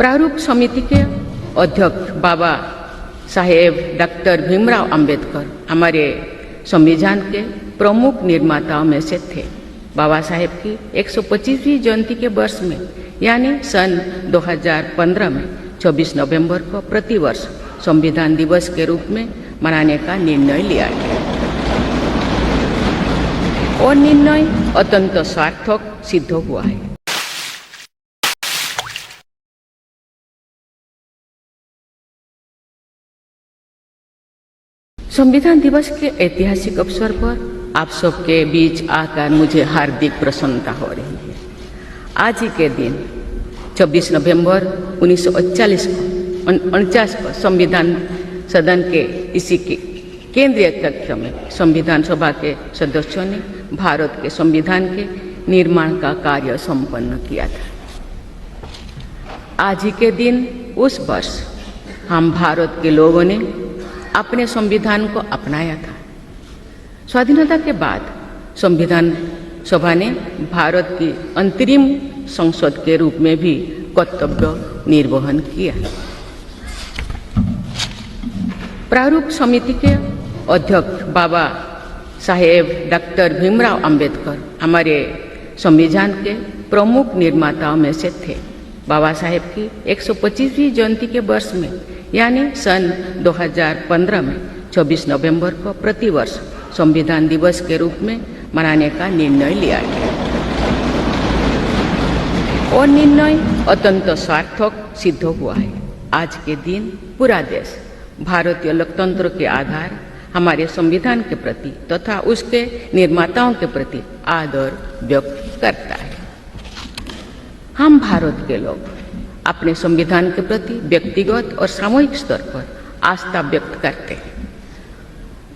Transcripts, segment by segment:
प्रारूप समिति के अध्यक्ष बाबा साहेब डॉक्टर भीमराव अंबेडकर हमारे संविधान के प्रमुख निर्माताओं में से थे। बाबा साहेब की 125वीं जयंती के वर्ष में यानी सन 2015 में 24 नवंबर को प्रतिवर्ष संविधान दिवस के रूप में मनाने का निर्णय लिया गया और निर्णय अत्यंत सार्थक सिद्ध हुआ है। संविधान दिवस के ऐतिहासिक अवसर पर आप सबके बीच आकर मुझे हार्दिक प्रसन्नता हो रही है। आज ही के दिन 24 नवंबर 1949 को संविधान सदन के इसी के केंद्रीय कक्ष में संविधान सभा के सदस्यों ने भारत के संविधान के निर्माण का कार्य संपन्न किया था। आज ही के दिन उस वर्ष हम भारत के लोगों ने अपने संविधान को अपनाया था। स्वाधीनता के बाद संविधान सभा ने भारत की अंतरिम संसद के रूप में भी कर्तव्य निर्वहन किया। प्रारूप समिति के अध्यक्ष बाबा साहेब डॉक्टर भीमराव अंबेडकर हमारे संविधान के प्रमुख निर्माताओं में से थे। बाबा साहेब की 125वीं जयंती के वर्ष में यानी सन 2015 में 24 नवंबर को प्रतिवर्ष संविधान दिवस के रूप में मनाने का निर्णय लिया गया और निर्णय अत्यंत सार्थक सिद्ध हुआ है। आज के दिन पूरा देश भारतीय लोकतंत्र के आधार हमारे संविधान के प्रति तथा उसके निर्माताओं के प्रति आदर व्यक्त करता है। हम भारत के लोग अपने संविधान के प्रति व्यक्तिगत और सामूहिक स्तर पर आस्था व्यक्त करते हैं।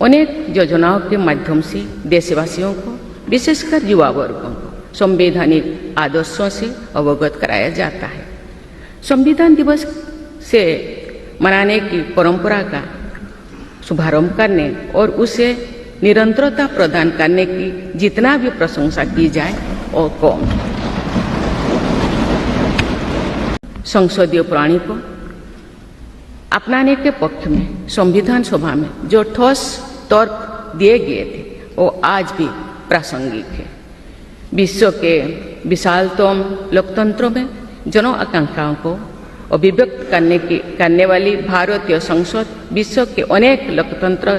अनेक योजनाओं के माध्यम से देशवासियों को विशेषकर युवा वर्गों को संवैधानिक आदर्शों से अवगत कराया जाता है। संविधान दिवस से मनाने की परंपरा का शुभारंभ करने और उसे निरंतरता प्रदान करने की जितना भी प्रशंसा की जाए और कम। संसदीय प्रणाली को अपनाने के पक्ष में संविधान सभा में जो ठोस तर्क दिए गए थे वो आज भी प्रासंगिक है। विश्व के विशालतम लोकतंत्रों में जन आकांक्षाओं को अभिव्यक्त करने वाली भारतीय संसद विश्व के अनेक लोकतंत्र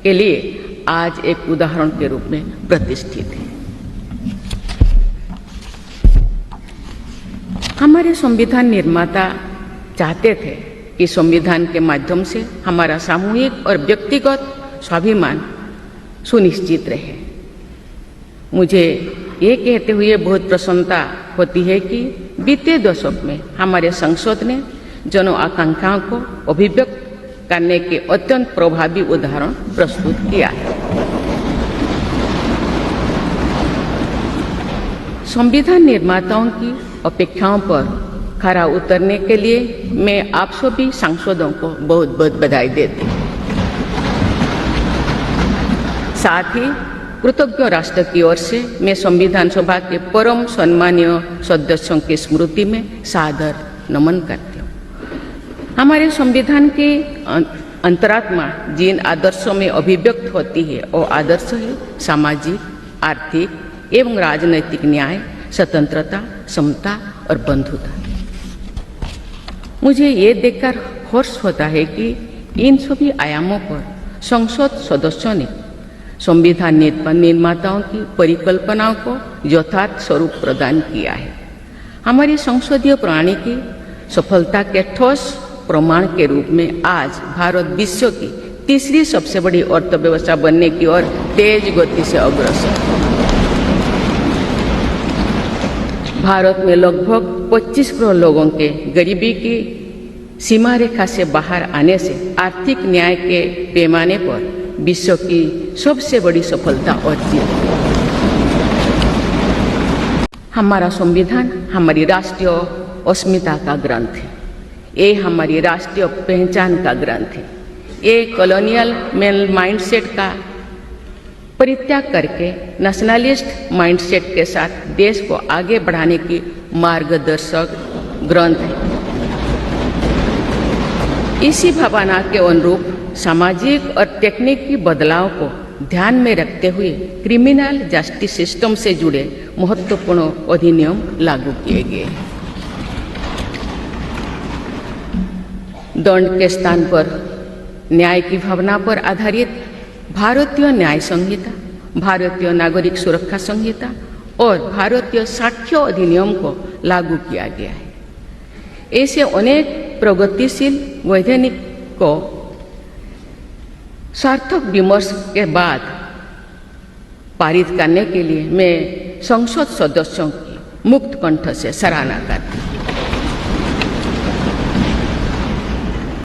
के लिए आज एक उदाहरण के रूप में प्रतिष्ठित है। हमारे संविधान निर्माता चाहते थे कि संविधान के माध्यम से हमारा सामूहिक और व्यक्तिगत स्वाभिमान सुनिश्चित रहे। मुझे ये कहते हुए बहुत प्रसन्नता होती है कि बीते दशक में हमारे संसद ने जन आकांक्षाओं को अभिव्यक्त करने के अत्यंत प्रभावी उदाहरण प्रस्तुत किया है। संविधान निर्माताओं की अपेक्षाओं पर खरा उतरने के लिए मैं आप सभी सांसदों को बहुत बहुत बधाई देती हूँ। साथ ही कृतज्ञ राष्ट्र की ओर से मैं संविधान सभा के परम सम्मानीय सदस्यों की स्मृति में सादर नमन करती हूँ। हमारे संविधान की अंतरात्मा जिन आदर्शों में अभिव्यक्त होती है वो आदर्श है सामाजिक, आर्थिक एवं राजनैतिक न्याय, स्वतंत्रता, समता और बंधुता। मुझे ये देखकर हर्ष होता है कि इन सभी आयामों पर संसद सदस्यों ने संविधान निर्माताओं की परिकल्पनाओं को यथार्थ स्वरूप प्रदान किया है। हमारी संसदीय प्रणाली की सफलता के ठोस प्रमाण के रूप में आज भारत विश्व की तीसरी सबसे बड़ी अर्थव्यवस्था बनने की ओर तेज गति से अग्रसर है। भारत में लगभग 25 करोड़ लोगों के गरीबी की सीमा रेखा से बाहर आने से आर्थिक न्याय के पैमाने पर विश्व की सबसे बड़ी सफलता अर्जित है। हमारा संविधान हमारी राष्ट्रीय अस्मिता का ग्रंथ है। ये हमारी राष्ट्रीय पहचान का ग्रंथ है। ये कॉलोनियल माइंडसेट का परित्याग करके नेशनलिस्ट माइंडसेट के साथ देश को आगे बढ़ाने की मार्गदर्शक ग्रंथ है। इसी भावना के अनुरूप सामाजिक और तकनीकी बदलाव को ध्यान में रखते हुए क्रिमिनल जस्टिस सिस्टम से जुड़े महत्वपूर्ण अधिनियम लागू किए गए। दंड के स्थान पर न्याय की भावना पर आधारित भारतीय न्याय संहिता, भारतीय नागरिक सुरक्षा संहिता और भारतीय साक्ष्य अधिनियम को लागू किया गया है। ऐसे अनेक प्रगतिशील वैधानिक को सार्थक विमर्श के बाद पारित करने के लिए मैं संसद सदस्यों की मुक्त कंठ से सराहना करती हूँ।